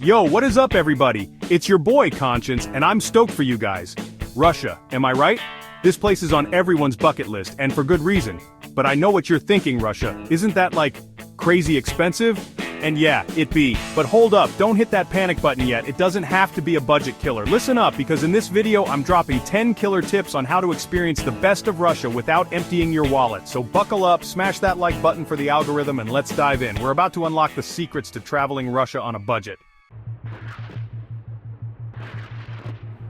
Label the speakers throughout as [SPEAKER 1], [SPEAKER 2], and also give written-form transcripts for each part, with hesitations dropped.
[SPEAKER 1] Yo, what is up everybody? It's your boy Conscience, and I'm stoked for you guys. Russia, am I right? This place is on everyone's bucket list, and for good reason. But I know what you're thinking, Russia. Isn't that like, crazy expensive? And yeah, it be. But hold up, don't hit that panic button yet. It doesn't have to be a budget killer. Listen up, because in this video I'm dropping 10 killer tips on how to experience the best of Russia without emptying your wallet. So buckle up, smash that like button for the algorithm, and let's dive in. We're about to unlock the secrets to traveling Russia on a budget.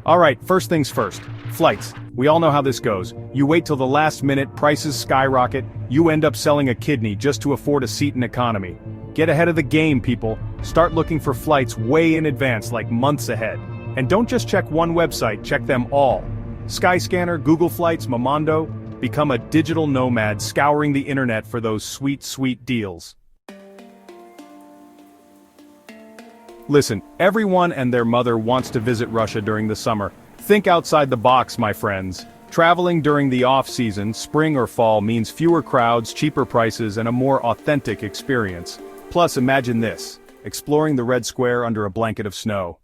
[SPEAKER 1] Alright, first things first. Flights. We all know how this goes. You wait till the last minute, prices skyrocket, you end up selling a kidney just to afford a seat in economy. Get ahead of the game, people. Start looking for flights way in advance, like months ahead. And don't just check one website, check them all. Skyscanner, Google Flights, Momondo. Become a digital nomad scouring the internet for those sweet, sweet deals. Listen, everyone and their mother wants to visit Russia during the summer. Think outside the box, my friends. Traveling during the off-season, spring or fall, means fewer crowds, cheaper prices, and a more authentic experience. Plus, imagine this: exploring the Red Square under a blanket of snow.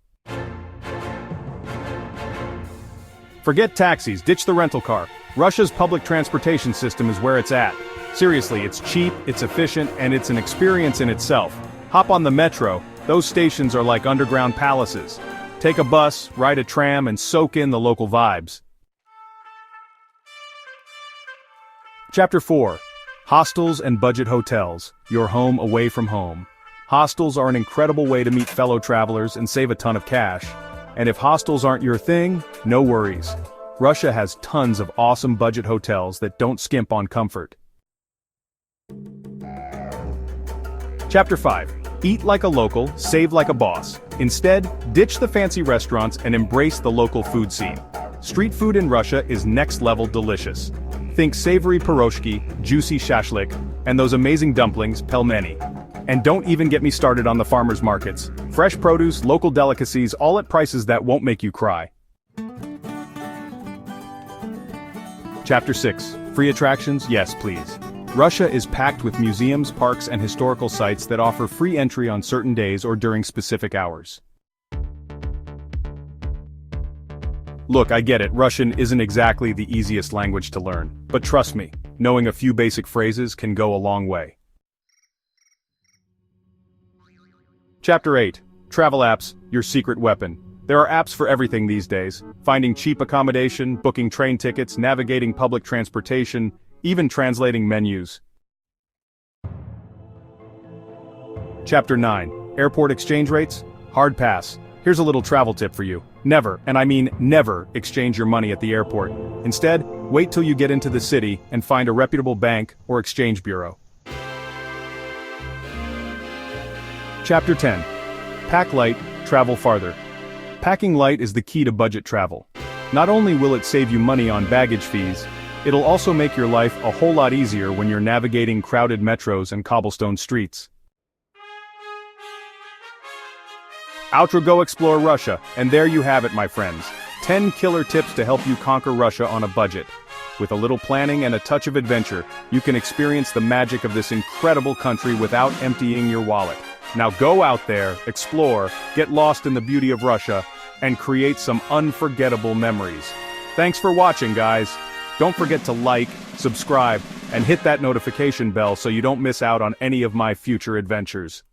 [SPEAKER 1] Forget taxis, ditch the rental car. Russia's public transportation system is where it's at. Seriously, it's cheap, it's efficient, and it's an experience in itself. Hop on the metro. Those stations are like underground palaces. Take a bus, ride a tram, and soak in the local vibes. Chapter 4. Hostels and budget hotels. Your home away from home. Hostels are an incredible way to meet fellow travelers and save a ton of cash. And if hostels aren't your thing, no worries. Russia has tons of awesome budget hotels that don't skimp on comfort. Chapter 5. Eat like a local, save like a boss. Instead, ditch the fancy restaurants and embrace the local food scene. Street food in Russia is next-level delicious. Think savory piroshki, juicy shashlik, and those amazing dumplings, pelmeni. And don't even get me started on the farmers markets. Fresh produce, local delicacies, all at prices that won't make you cry. Chapter 6. Free attractions? Yes, please. Russia is packed with museums, parks, and historical sites that offer free entry on certain days or during specific hours. Look, I get it, Russian isn't exactly the easiest language to learn, but trust me, knowing a few basic phrases can go a long way. Chapter 8. Travel apps, your secret weapon. There are apps for everything these days. Finding cheap accommodation, booking train tickets, navigating public transportation, even translating menus. Chapter 9. Airport exchange rates? Hard pass. Here's a little travel tip for you. Never, and I mean never, exchange your money at the airport. Instead, wait till you get into the city and find a reputable bank or exchange bureau. Chapter 10. Pack light, travel farther. Packing light is the key to budget travel. Not only will it save you money on baggage fees, it'll also make your life a whole lot easier when you're navigating crowded metros and cobblestone streets. Outro, go explore Russia, and there you have it, my friends. 10 killer tips to help you conquer Russia on a budget. With a little planning and a touch of adventure, you can experience the magic of this incredible country without emptying your wallet. Now go out there, explore, get lost in the beauty of Russia, and create some unforgettable memories. Thanks for watching, guys. Don't forget to like, subscribe, and hit that notification bell so you don't miss out on any of my future adventures.